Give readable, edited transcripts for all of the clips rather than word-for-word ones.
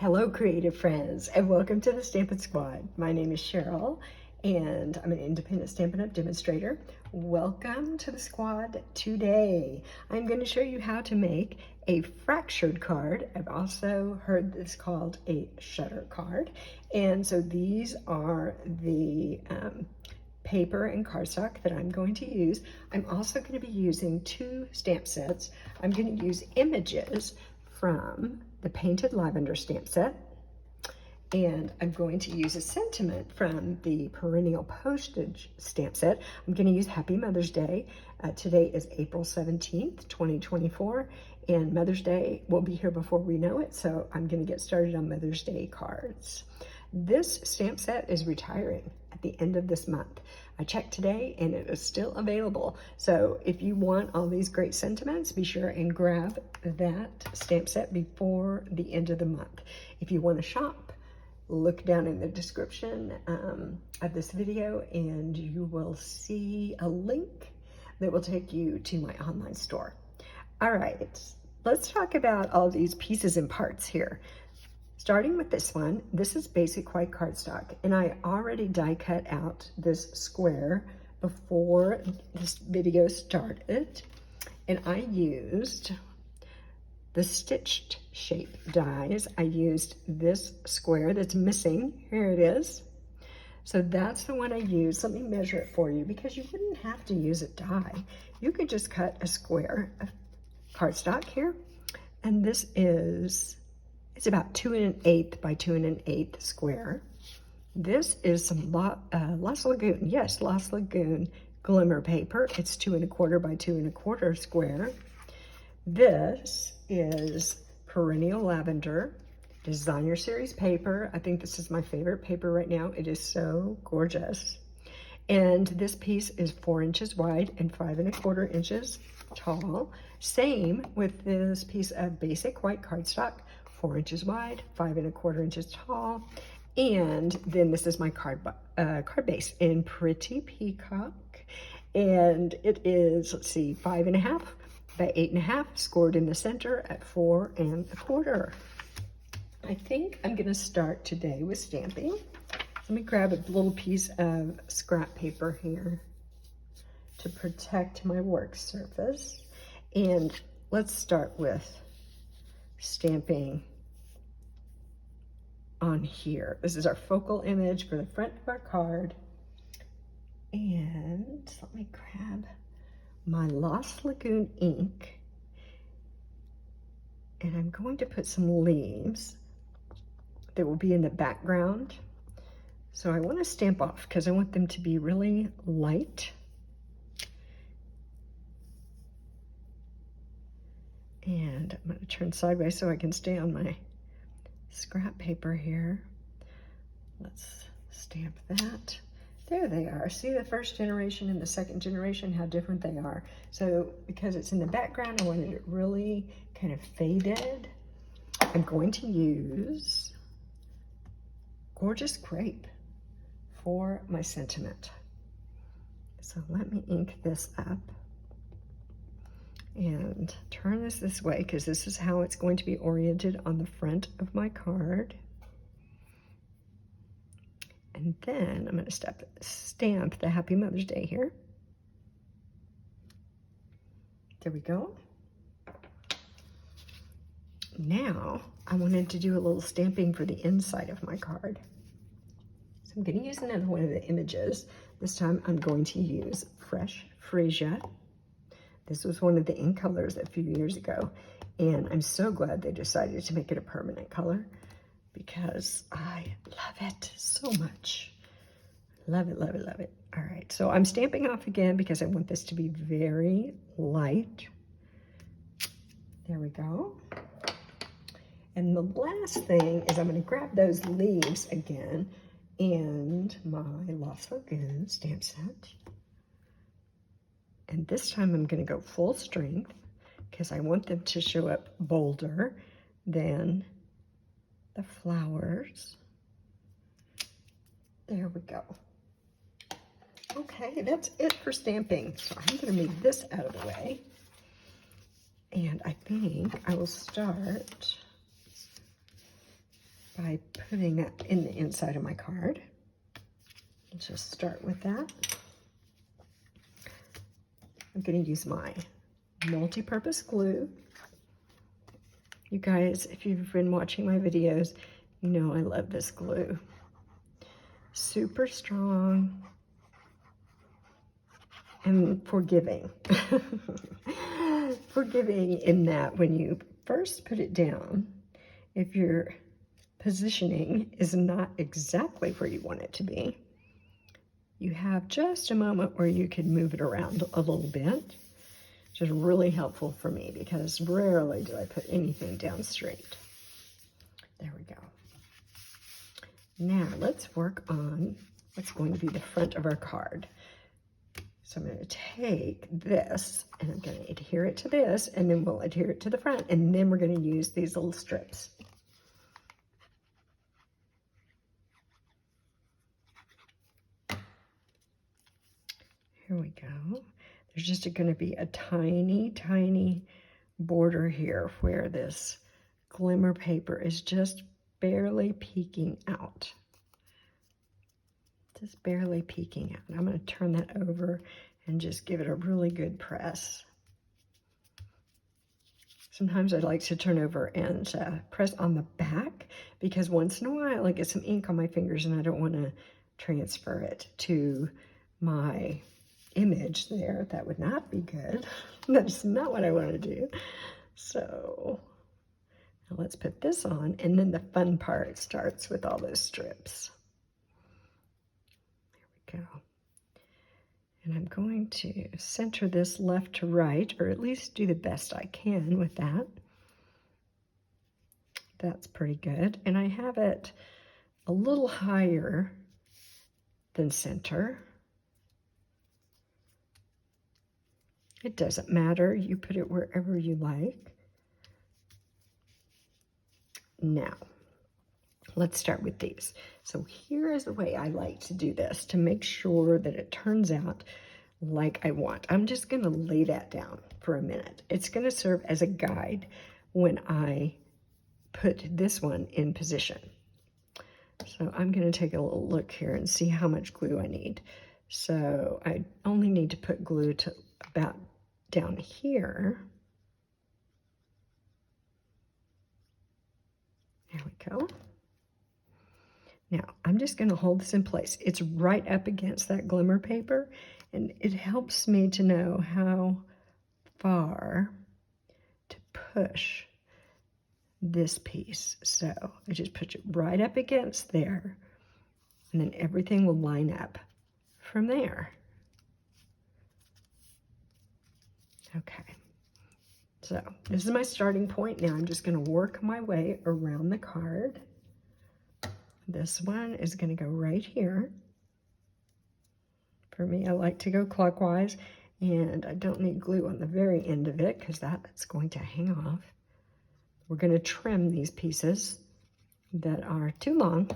Hello, creative friends, and welcome to the Stampin' Squad. My name is Cheryl, and I'm an independent Stampin' Up! Demonstrator. Welcome to the squad. Today, I'm going to show you how to make a fractured card. I've also heard this called a shutter card. And so these are the paper and cardstock that I'm going to use. I'm also going to be using two stamp sets. I'm going to use images from the Painted Lavender stamp set, and I'm going to use a sentiment from the Perennial Postage stamp set. I'm going to use Happy Mother's Day. Today is April 17th, 2024, and Mother's Day will be here before we know it, so I'm going to get started on Mother's Day cards. This stamp set is retiring at the end of this month. I checked today and it is still available. So if you want all these great sentiments, be sure and grab that stamp set before the end of the month. If you want to shop, look down in the description of this video and you will see a link that will take you to my online store. All right, let's talk about all these pieces and parts here. Starting with this one, this is basic white cardstock, and I already die cut out this square before this video started, and I used the stitched shape dies. I used this square that's missing. Here it is. So that's the one I used. Let me measure it for you because you wouldn't have to use a die. You could just cut a square of cardstock here, and this is, it's about 2 1/8 by 2 1/8 square. This is some Lost Lagoon, yes, Lost Lagoon glimmer paper. It's 2 1/4 by 2 1/4 square. This is Perennial Lavender Designer Series paper. I think this is my favorite paper right now. It is so gorgeous. And this piece is 4 inches wide and 5 1/4 inches tall. Same with this piece of basic white cardstock, 4 inches wide, 5 1/4 inches tall. And then this is my card base in Pretty Peacock. And it is, let's see, 5 1/2 by 8 1/2, scored in the center at 4 1/4. I think I'm gonna start today with stamping. Let me grab a little piece of scrap paper here to protect my work surface. And let's start with stamping on here. This is our focal image for the front of our card. And let me grab my Lost Lagoon ink. And I'm going to put some leaves that will be in the background. So I want to stamp off because I want them to be really light. And I'm going to turn sideways so I can stay on my scrap paper here. Let's stamp that. There they are. See the first generation and the second generation, how different they are. So because it's in the background, I wanted it really kind of faded. I'm going to use Gorgeous Grape for my sentiment. So let me ink this up and turn this way because this is how it's going to be oriented on the front of my card. And then I'm going to stamp the Happy Mother's Day here. There we go. Now I wanted to do a little stamping for the inside of my card. So I'm going to use another one of the images. This time I'm going to use Fresh Freesia. This was one of the ink colors a few years ago, and I'm so glad they decided to make it a permanent color because I love it so much. Love it, love it, love it. All right, so I'm stamping off again because I want this to be very light. There we go. And the last thing is I'm going to grab those leaves again and my Lost Lagoon stamp set. And this time I'm going to go full strength because I want them to show up bolder than the flowers. There we go. Okay, that's it for stamping. So I'm going to move this out of the way. And I think I will start by putting that in the inside of my card. Let's just start with that. I'm going to use my multi-purpose glue. You guys, if you've been watching my videos, you know I love this glue. Super strong and forgiving. Forgiving in that when you first put it down, if your positioning is not exactly where you want it to be, you have just a moment where you can move it around a little bit, which is really helpful for me because rarely do I put anything down straight. There we go. Now let's work on what's going to be the front of our card. So I'm going to take this and I'm going to adhere it to this, and then we'll adhere it to the front, and then we're going to use these little strips. Here we go. There's just going to be a tiny, tiny border here where this glimmer paper is just barely peeking out. Just barely peeking out. I'm going to turn that over and just give it a really good press. Sometimes I like to turn over and press on the back because once in a while I get some ink on my fingers and I don't want to transfer it to my image there. That would not be good. That's not what I want to do. So now let's put this on, and then the fun part starts with all those strips. There we go. And I'm going to center this left to right, or at least do the best I can with that. That's pretty good. And I have it a little higher than center. It doesn't matter. You put it wherever you like. Now, let's start with these. So here is the way I like to do this to make sure that it turns out like I want. I'm just going to lay that down for a minute. It's going to serve as a guide when I put this one in position. So I'm going to take a little look here and see how much glue I need. So I only need to put glue to about down here. There we go. Now, I'm just going to hold this in place. It's right up against that glimmer paper, and it helps me to know how far to push this piece. So I just put it right up against there, and then everything will line up from there. Okay. So this is my starting point. Now I'm just going to work my way around the card. This one is going to go right here. For me, I like to go clockwise, and I don't need glue on the very end of it because that's going to hang off. We're going to trim these pieces that are too long.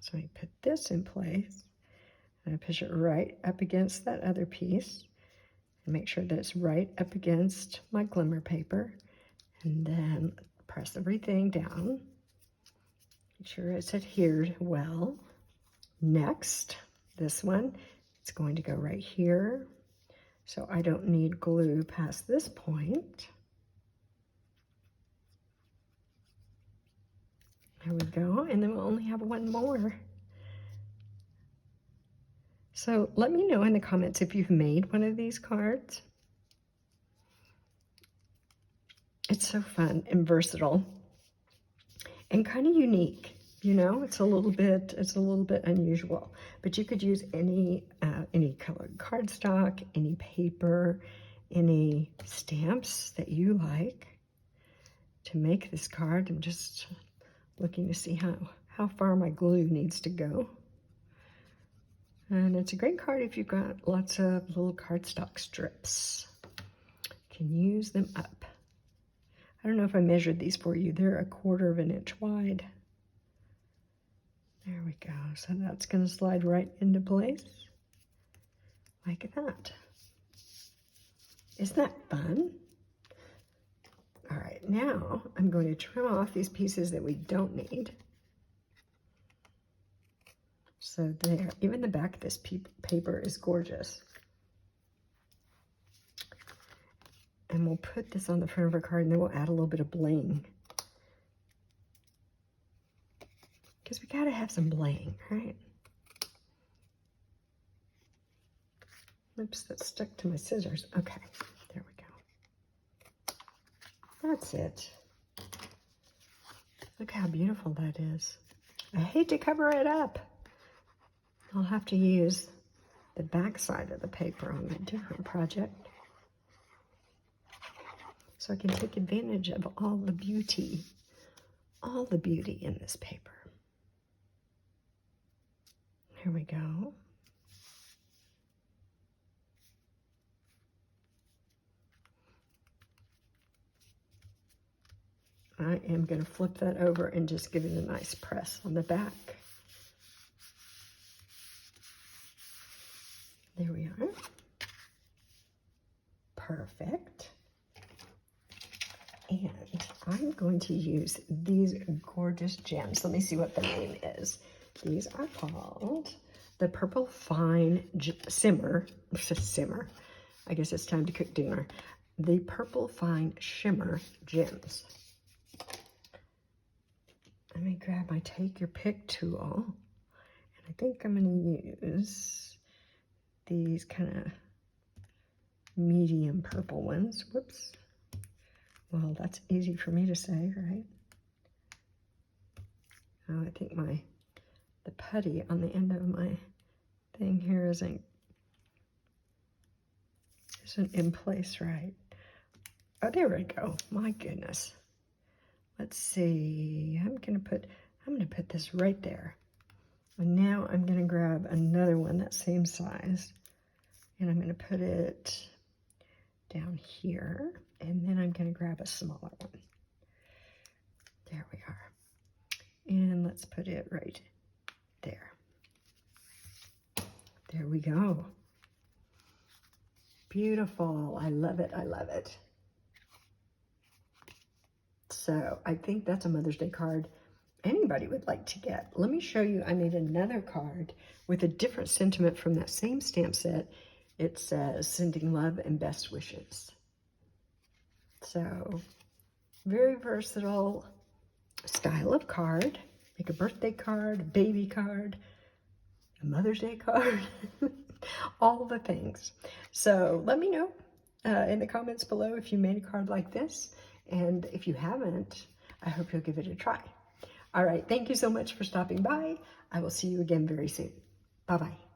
So I put this in place, and I push it right up against that other piece. And make sure that it's right up against my glimmer paper, and then press everything down. Make sure it's adhered well. Next, this one, it's going to go right here. So I don't need glue past this point. There we go, and then we'll only have one more. So let me know in the comments if you've made one of these cards. It's so fun and versatile and kind of unique. You know, it's a little bit unusual, but you could use any colored cardstock, any paper, any stamps that you like to make this card. I'm just looking to see how far my glue needs to go. And it's a great card if you've got lots of little cardstock strips. You can use them up. I don't know if I measured these for you. They're 1/4 inch wide. There we go. So that's going to slide right into place like that. Isn't that fun? All right, now I'm going to trim off these pieces that we don't need. So there, even the back of this paper is gorgeous. And we'll put this on the front of our card, and then we'll add a little bit of bling. Because we gotta have some bling, right? Oops, that stuck to my scissors. Okay, there we go. That's it. Look how beautiful that is. I hate to cover it up. I'll have to use the back side of the paper on a different project, so I can take advantage of all the beauty in this paper. Here we go. I am going to flip that over and just give it a nice press on the back. There we are. Perfect. And I'm going to use these gorgeous gems. Let me see what the name is. These are called the Purple Fine Simmer. I guess it's time to cook dinner. The Purple Fine Shimmer Gems. Let me grab my Take Your Pick tool. And I think I'm going to use these kind of medium purple ones. Whoops. Well, that's easy for me to say, right? Oh, I think the putty on the end of my thing here isn't in place right. Oh, there we go. My goodness. Let's see. I'm gonna put this right there. And now I'm gonna grab another one that same size, and I'm gonna put it down here, and then I'm gonna grab a smaller one. There we are. And let's put it right there. There we go. Beautiful. I love it. I love it. So I think that's a Mother's Day card anybody would like to get. Let me show you. I made another card with a different sentiment from that same stamp set. It says, sending love and best wishes. So very versatile style of card. Make a birthday card, a baby card, a Mother's Day card, all the things. So let me know in the comments below if you made a card like this. And if you haven't, I hope you'll give it a try. All right, thank you so much for stopping by. I will see you again very soon. Bye-bye.